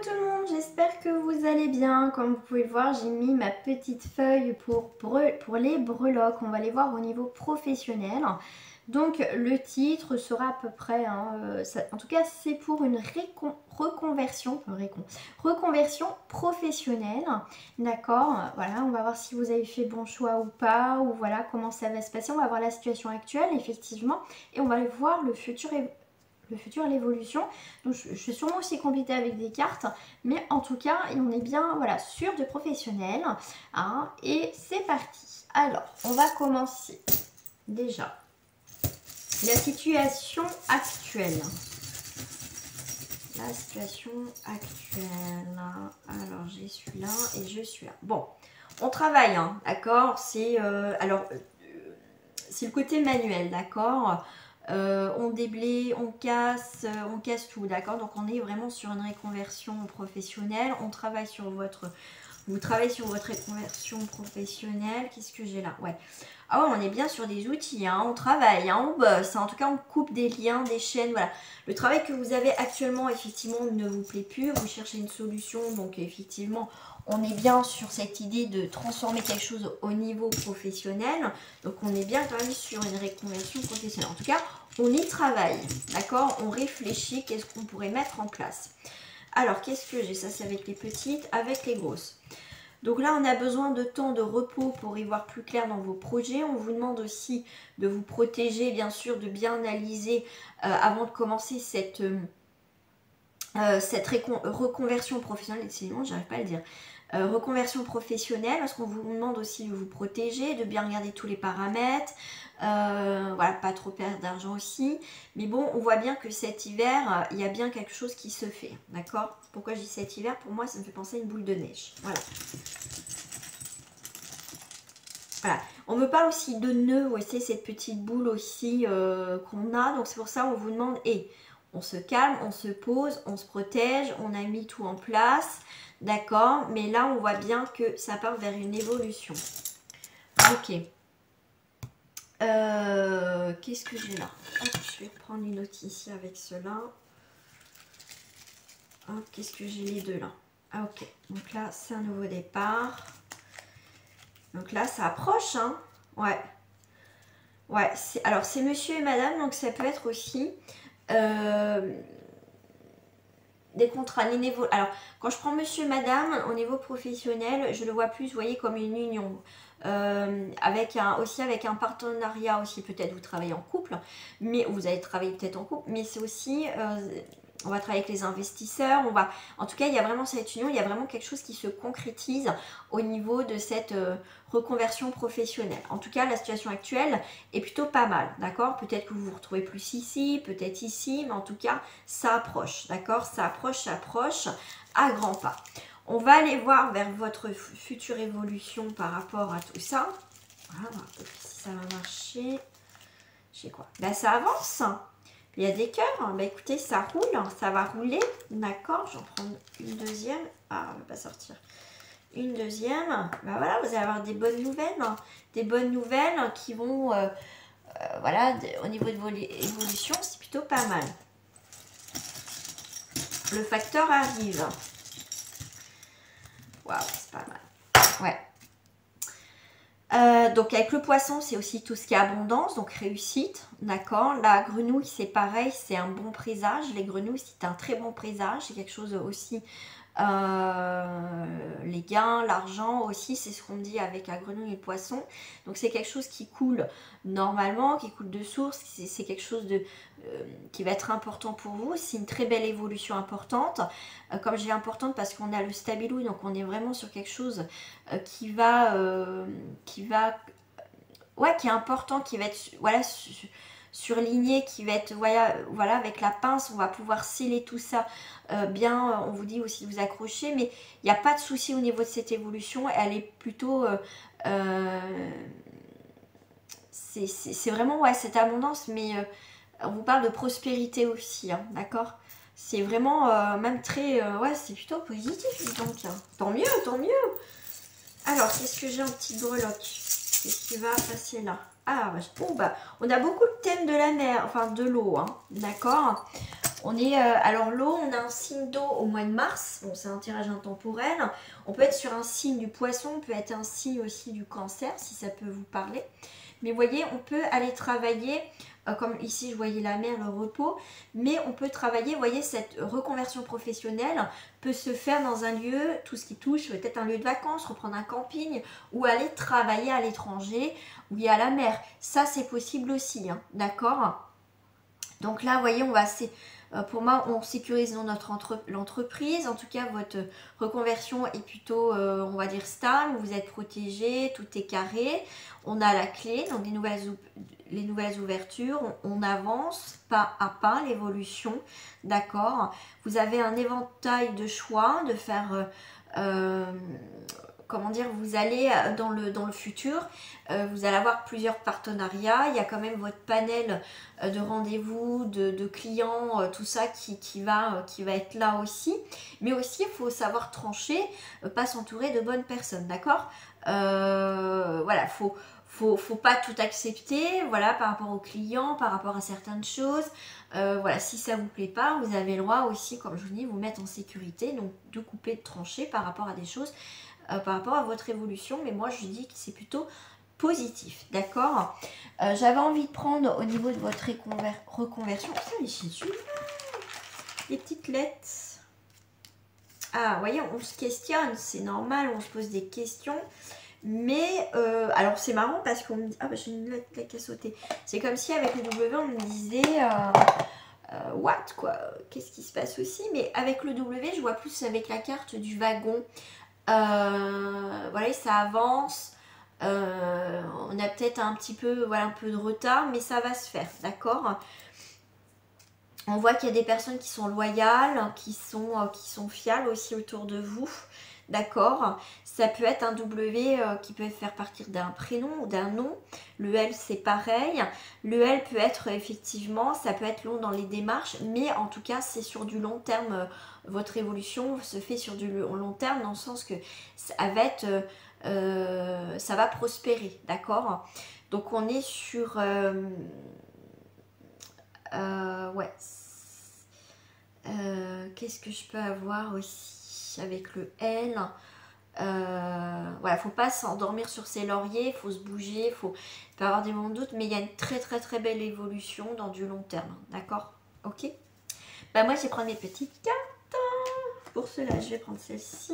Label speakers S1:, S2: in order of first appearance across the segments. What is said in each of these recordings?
S1: tout le monde, j'espère que vous allez bien. Comme vous pouvez le voir, j'ai mis ma petite feuille pour les breloques. On va les voir au niveau professionnel. Donc le titre sera à peu près, en tout cas c'est pour une reconversion professionnelle. D'accord, voilà, on va voir si vous avez fait bon choix ou pas, ou voilà comment ça va se passer. On va voir la situation actuelle effectivement, et on va voir le futur l'évolution. Donc je suis sûrement aussi compliquée avec des cartes, mais en tout cas on est bien voilà sûr de professionnel, hein, et c'est parti. Alors on va commencer déjà la situation actuelle. La situation actuelle. Alors j'ai celui-là et je suis là. Bon, on travaille, hein, d'accord. C'est c'est le côté manuel, d'accord. On déblaye, on casse tout, d'accord. Donc on est vraiment sur une reconversion professionnelle. On travaille sur vous travaillez sur votre reconversion professionnelle. Qu'est-ce que j'ai là? Ouais. Ah ouais, on est bien sur des outils, hein. On travaille, hein, on bosse. En tout cas, on coupe des liens, des chaînes, voilà. Le travail que vous avez actuellement, effectivement, ne vous plaît plus. Vous cherchez une solution, donc effectivement, on est bien sur cette idée de transformer quelque chose au niveau professionnel. Donc, on est bien quand même sur une reconversion professionnelle. En tout cas, on y travaille, d'accord? On réfléchit, qu'est-ce qu'on pourrait mettre en place. Alors, qu'est-ce que j'ai? Ça, c'est avec les petites, avec les grosses. Donc là, on a besoin de temps de repos pour y voir plus clair dans vos projets. On vous demande aussi de vous protéger, bien sûr, de bien analyser avant de commencer cette reconversion professionnelle. Excusez-moi, j'arrive pas à le dire. Reconversion professionnelle, parce qu'on vous demande aussi de vous protéger, de bien regarder tous les paramètres, voilà, pas trop perdre d'argent aussi. Mais bon, on voit bien que cet hiver, il y a bien quelque chose qui se fait, d'accord? Pourquoi je dis cet hiver? Pour moi, ça me fait penser à une boule de neige, voilà. Voilà. On me parle aussi de nœuds, vous voyez, cette petite boule aussi qu'on a, donc c'est pour ça on vous demande, on se calme, on se pose, on se protège, on a mis tout en place, d'accord, mais là on voit bien que ça part vers une évolution. Ok. Qu'est-ce que j'ai là? Hop, je vais prendre une autre ici avec cela. Qu'est-ce que j'ai les deux là? Ah ok, donc là c'est un nouveau départ. Donc là ça approche, hein. Ouais. Ouais, alors c'est monsieur et madame, donc ça peut être aussi des contrats. Alors, quand je prends monsieur et madame, au niveau professionnel, je le vois plus, vous voyez, comme une union. Aussi avec un partenariat aussi, peut-être vous travaillez en couple, mais vous allez travailler peut-être en couple, mais c'est aussi... on va travailler avec les investisseurs, en tout cas il y a vraiment cette union, il y a vraiment quelque chose qui se concrétise au niveau de cette reconversion professionnelle. En tout cas la situation actuelle est plutôt pas mal, d'accord? Peut-être que vous vous retrouvez plus ici, peut-être ici, mais en tout cas ça approche, d'accord? Ça approche à grands pas. On va aller voir vers votre future évolution par rapport à tout ça. Voilà, on va voir si ça va marcher. Je sais quoi? Ben ça avance. Il y a des cœurs, bah écoutez, ça roule, ça va rouler, d'accord, j'en prends une deuxième, elle ne va pas sortir, une deuxième, bah voilà, vous allez avoir des bonnes nouvelles qui vont, voilà, au niveau de vos évolutions, c'est plutôt pas mal. Le facteur arrive, waouh, c'est pas mal, ouais. Donc avec le poisson, c'est aussi tout ce qui est abondance, donc réussite, d'accord. La grenouille, c'est pareil, c'est un bon présage. Les grenouilles, c'est un très bon présage, c'est quelque chose aussi, les gains, l'argent aussi, c'est ce qu'on me dit avec la grenouille et le poisson. Donc c'est quelque chose qui coule normalement, qui coule de source, c'est quelque chose qui va être important pour vous. C'est une très belle évolution importante. Comme je dis importante parce qu'on a le stabilo, donc on est vraiment sur quelque chose qui est important, qui va être voilà surligné, qui va être voilà avec la pince, on va pouvoir sceller tout ça bien. On vous dit aussi de vous accrocher, mais il n'y a pas de souci au niveau de cette évolution. Elle est plutôt c'est vraiment cette abondance, mais on vous parle de prospérité aussi, hein, d'accord. C'est vraiment même très ouais, c'est plutôt positif, donc hein. Tant mieux, tant mieux. Alors, qu'est-ce que j'ai en petite breloque? Qu'est-ce qui va passer là? Ah, on a beaucoup de thèmes de la mer, enfin de l'eau, hein, d'accord. On est, alors l'eau, on a un signe d'eau au mois de mars. Bon, c'est un tirage intemporel. On peut être sur un signe du poisson, on peut être un signe aussi du cancer, si ça peut vous parler. Mais vous voyez, on peut aller travailler, comme ici je voyais la mer, le repos, mais on peut travailler, vous voyez, cette reconversion professionnelle peut se faire dans un lieu, tout ce qui touche, peut-être un lieu de vacances, reprendre un camping, ou aller travailler à l'étranger, où il y a la mer. Ça, c'est possible aussi, hein, d'accord? Donc là, vous voyez, on va... Pour moi, on sécurise l'entreprise. En tout cas, votre reconversion est plutôt, on va dire, stable. Vous êtes protégé, tout est carré. On a la clé, donc les nouvelles ouvertures. On avance pas à pas l'évolution, d'accord. Vous avez un éventail de choix de faire... comment dire, vous allez dans le futur, vous allez avoir plusieurs partenariats, il y a quand même votre panel de rendez-vous, de clients, tout ça qui va être là aussi. Mais aussi, il faut savoir trancher, pas s'entourer de bonnes personnes, d'accord? Voilà, faut pas tout accepter, voilà, par rapport aux clients, par rapport à certaines choses. Voilà, si ça vous plaît pas, vous avez le droit aussi, comme je vous dis, vous mettre en sécurité, donc de couper, de trancher par rapport à des choses, par rapport à votre évolution. Mais moi, je dis que c'est plutôt positif, d'accord. J'avais envie de prendre au niveau de votre reconversion. Putain, les chiens, les petites lettres. Ah, vous voyez, on se questionne, c'est normal, on se pose des questions. Mais, alors c'est marrant parce qu'on me dit... Ah, bah j'ai une lettre qui a sauté. C'est comme si avec le W, on me disait... what, quoi, qu'est-ce qui se passe aussi? Mais avec le W, je vois plus avec la carte du wagon. Voilà, ça avance. On a peut-être un petit peu, voilà, un peu de retard, mais ça va se faire, d'accord? On voit qu'il y a des personnes qui sont loyales, qui sont fiables aussi autour de vous, d'accord? Ça peut être un W qui peut faire partir d'un prénom ou d'un nom. Le L, c'est pareil. Le L peut être effectivement, ça peut être long dans les démarches, mais en tout cas, c'est sur du long terme. Votre évolution se fait sur du long terme, dans le sens que ça va être... ça va prospérer, d'accord? Donc on est sur... ouais. Qu'est-ce que je peux avoir aussi avec le L? Voilà, faut pas s'endormir sur ses lauriers, faut se bouger, faut pas avoir des moments de doute, mais il y a une très très très belle évolution dans du long terme, d'accord? Ok. Bah moi je vais prendre mes petites cartes. Pour cela, je vais prendre celle-ci.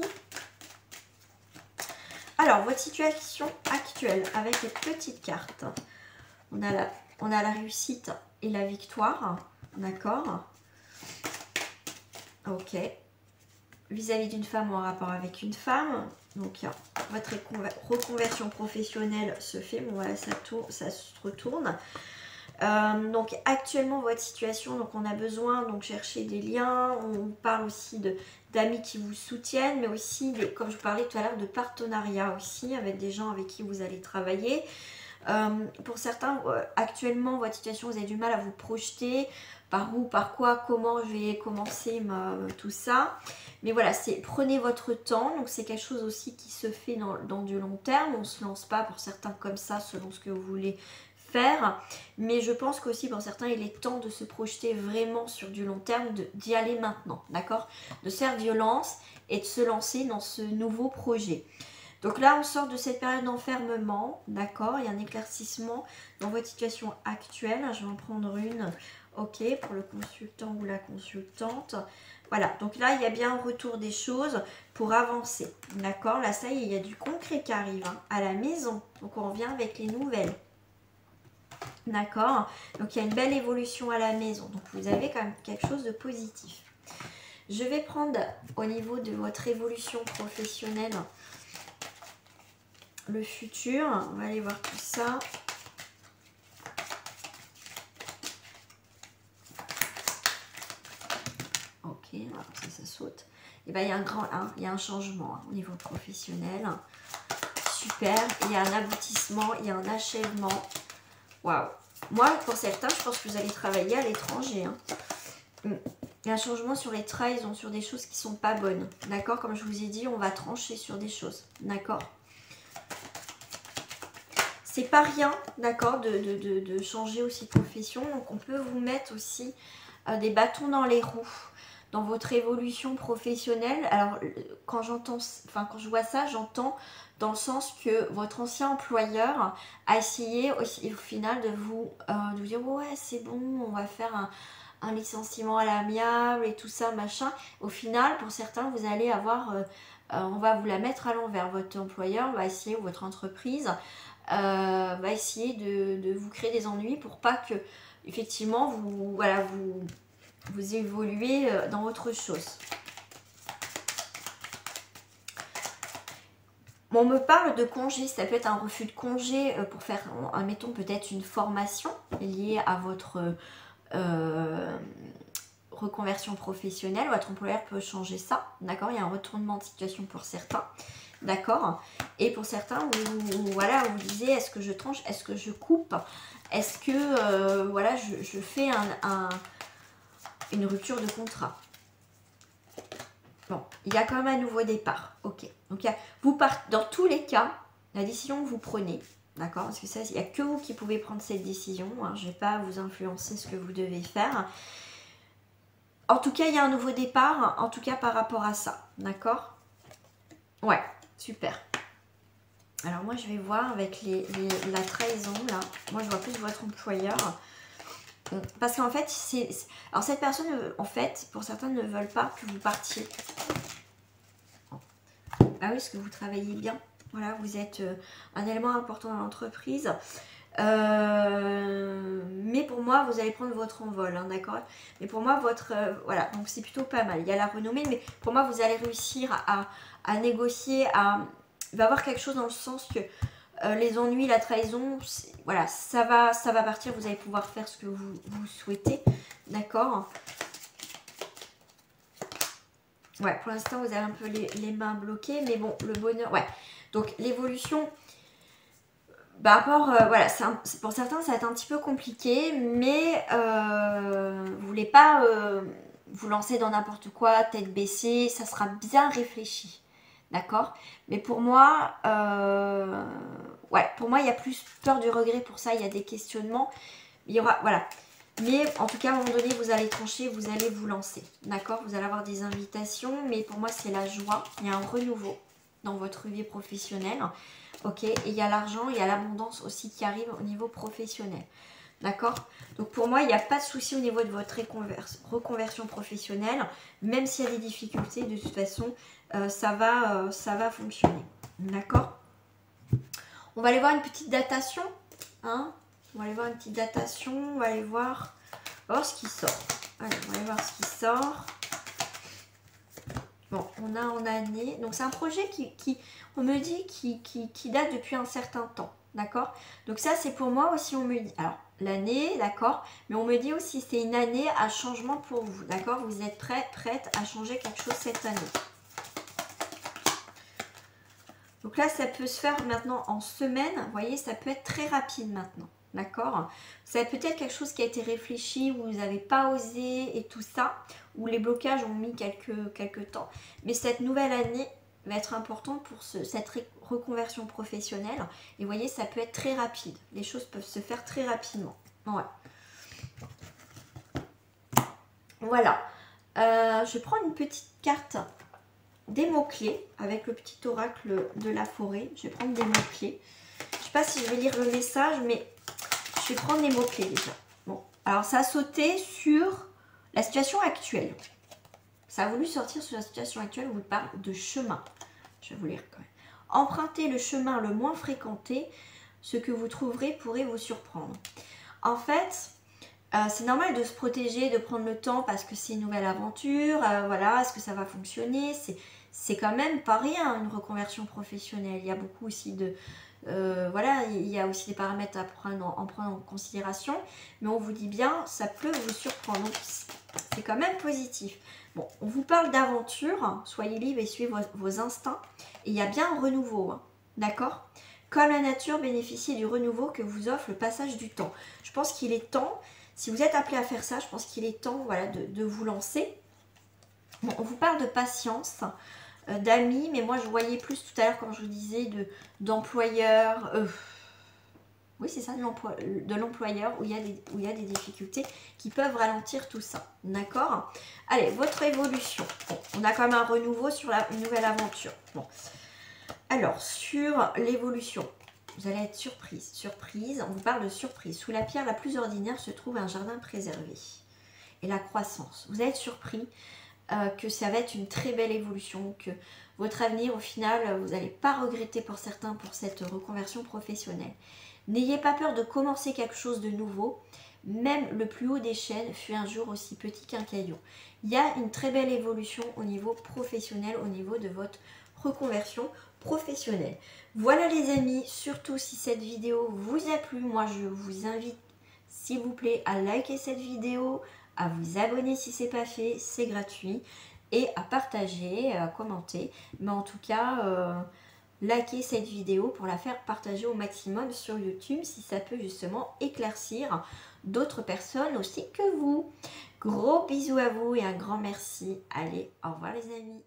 S1: Alors, votre situation actuelle avec les petites cartes. On a la réussite et la victoire. D'accord. Ok. Vis-à-vis d'une femme ou en rapport avec une femme. Donc, votre reconversion professionnelle se fait. Bon, voilà, ça se retourne. Donc actuellement votre situation, donc on a besoin donc chercher des liens, on parle aussi d'amis qui vous soutiennent, mais aussi comme je vous parlais tout à l'heure, de partenariats aussi avec des gens avec qui vous allez travailler. Pour certains, actuellement votre situation, vous avez du mal à vous projeter, par où, par quoi, comment je vais commencer tout ça. Mais voilà, prenez votre temps, donc c'est quelque chose aussi qui se fait dans du long terme, on ne se lance pas pour certains comme ça selon ce que vous voulez faire, mais je pense qu'aussi pour certains il est temps de se projeter vraiment sur du long terme, d'y aller maintenant, d'accord, de se faire violence et de se lancer dans ce nouveau projet. Donc là on sort de cette période d'enfermement, d'accord, il y a un éclaircissement dans votre situation actuelle. Je vais en prendre une, ok, pour le consultant ou la consultante. Voilà, donc là il y a bien un retour des choses pour avancer, d'accord. Là ça y est, il y a du concret qui arrive à la maison, donc on revient avec les nouvelles. D'accord, donc il y a une belle évolution à la maison, donc vous avez quand même quelque chose de positif. Je vais prendre au niveau de votre évolution professionnelle le futur, on va aller voir tout ça. Ok, alors ça saute. Et bien il y a il y a un changement au niveau professionnel. Super, il y a un aboutissement, il y a un achèvement. Waouh! Moi, pour certains, je pense que vous allez travailler à l'étranger. Hein. Il y a un changement sur les trahisons, sur des choses qui ne sont pas bonnes. D'accord? Comme je vous ai dit, on va trancher sur des choses. D'accord? C'est pas rien, d'accord, de changer aussi de profession. Donc, on peut vous mettre aussi des bâtons dans les roues dans votre évolution professionnelle. Alors, quand je vois ça, j'entends dans le sens que votre ancien employeur a essayé au final de vous dire ouais, c'est bon, on va faire un licenciement à l'amiable et tout ça, machin. Au final, pour certains, vous allez avoir, on va vous la mettre à l'envers. Votre employeur va essayer, ou votre entreprise va essayer de vous créer des ennuis pour pas que, effectivement, vous évoluez dans autre chose. Bon, on me parle de congé, ça peut être un refus de congé pour faire, admettons, peut-être une formation liée à votre reconversion professionnelle. Votre employeur peut changer ça, d'accord? Il y a un retournement de situation pour certains, d'accord? Et pour certains, voilà, vous disiez, est-ce que je tranche, est-ce que je coupe, est-ce que, voilà, je fais une rupture de contrat. Bon, il y a quand même un nouveau départ, ok. Donc, vous partez, dans tous les cas, la décision que vous prenez, d'accord? Parce que ça, il n'y a que vous qui pouvez prendre cette décision, hein, je ne vais pas vous influencer ce que vous devez faire. En tout cas, il y a un nouveau départ, en tout cas par rapport à ça, d'accord? Ouais, super. Alors moi, je vais voir avec la trahison, là. Moi, je vois plus votre employeur. Parce qu'en fait, alors cette personne, en fait, pour certains, ne veulent pas que vous partiez. Ah oui, parce que vous travaillez bien. Voilà, vous êtes un élément important dans l'entreprise. Mais pour moi, vous allez prendre votre envol, hein, d'accord? Mais pour moi, voilà, donc c'est plutôt pas mal. Il y a la renommée, mais pour moi, vous allez réussir à négocier, il va y avoir quelque chose dans le sens que les ennuis, la trahison, voilà, ça va partir. Vous allez pouvoir faire ce que vous souhaitez, d'accord? Ouais, pour l'instant, vous avez un peu les mains bloquées, mais bon, le bonheur, ouais. Donc, l'évolution, par rapport, voilà, pour certains, ça va être un petit peu compliqué, mais vous voulez pas vous lancer dans n'importe quoi, tête baissée, ça sera bien réfléchi, d'accord? Mais pour moi, ouais, pour moi, il y a plus peur du regret pour ça, il y a des questionnements, il y aura, voilà. Mais en tout cas, à un moment donné, vous allez trancher, vous allez vous lancer, d'accord? Vous allez avoir des invitations, mais pour moi, c'est la joie, il y a un renouveau dans votre vie professionnelle. Ok, et il y a l'argent, il y a l'abondance aussi qui arrive au niveau professionnel. D'accord? Donc pour moi, il n'y a pas de souci au niveau de votre reconversion professionnelle. Même s'il y a des difficultés, de toute façon, ça va fonctionner. D'accord? On va aller voir une petite datation. Hein? On va aller voir une petite datation. On va aller voir ce qui sort. Allez, on va aller voir ce qui sort. Bon, on a en année. Donc c'est un projet on me dit, qui date depuis un certain temps. D'accord? Donc ça, c'est pour moi aussi, on me dit. Alors, l'année, d'accord? Mais on me dit aussi, c'est une année à changement pour vous. D'accord? Vous êtes prête à changer quelque chose cette année. Donc là, ça peut se faire maintenant en semaine. Vous voyez, ça peut être très rapide maintenant. D'accord? Ça peut être quelque chose qui a été réfléchi, où vous n'avez pas osé et tout ça, où les blocages ont mis quelques temps. Mais cette nouvelle année va être importante pour cette reconversion professionnelle. Et vous voyez, ça peut être très rapide. Les choses peuvent se faire très rapidement. Ouais. Voilà. Je prends une petite carte des mots-clés avec le petit oracle de la forêt. Je vais prendre des mots-clés. Je ne sais pas si je vais lire le message, mais je vais prendre les mots-clés déjà. Bon, alors ça a sauté sur la situation actuelle. Ça a voulu sortir sur la situation actuelle où il parle de chemin. Je vais vous lire quand même. Empruntez le chemin le moins fréquenté, ce que vous trouverez pourrait vous surprendre. En fait, c'est normal de se protéger, de prendre le temps parce que c'est une nouvelle aventure. Voilà, est-ce que ça va fonctionner? C'est quand même pas rien, une reconversion professionnelle. Il y a beaucoup aussi de... voilà, il y a aussi des paramètres à prendre en considération. Mais on vous dit bien, ça peut vous surprendre. Donc, c'est quand même positif. Bon, on vous parle d'aventure. Hein, soyez libre et suivez vos instincts. Et il y a bien un renouveau. Hein, d'accord? Comme la nature bénéficie du renouveau que vous offre le passage du temps. Je pense qu'il est temps... Si vous êtes appelé à faire ça, je pense qu'il est temps, voilà, de vous lancer. Bon, on vous parle de patience, d'amis, mais moi je voyais plus tout à l'heure, comme je vous disais, d'employeurs. Oui, c'est ça, de l'employeur où il y a des difficultés qui peuvent ralentir tout ça. D'accord? Allez, votre évolution. Bon, on a quand même un renouveau sur une nouvelle aventure. Bon. Alors, sur l'évolution, vous allez être surprise. Surprise, on vous parle de surprise. Sous la pierre la plus ordinaire se trouve un jardin préservé. Et la croissance. Vous allez être surpris que ça va être une très belle évolution, que votre avenir, au final, vous n'allez pas regretter pour certains pour cette reconversion professionnelle. N'ayez pas peur de commencer quelque chose de nouveau. Même le plus haut des chênes fut un jour aussi petit qu'un caillou. Il y a une très belle évolution au niveau professionnel, au niveau de votre reconversion professionnelle. Voilà les amis, surtout si cette vidéo vous a plu, moi je vous invite s'il vous plaît à liker cette vidéo, à vous abonner si ce n'est pas fait, c'est gratuit, et à partager, à commenter. Mais en tout cas, likez cette vidéo pour la faire partager au maximum sur YouTube si ça peut justement éclaircir d'autres personnes aussi que vous. Gros bisous à vous et un grand merci. Allez, au revoir les amis.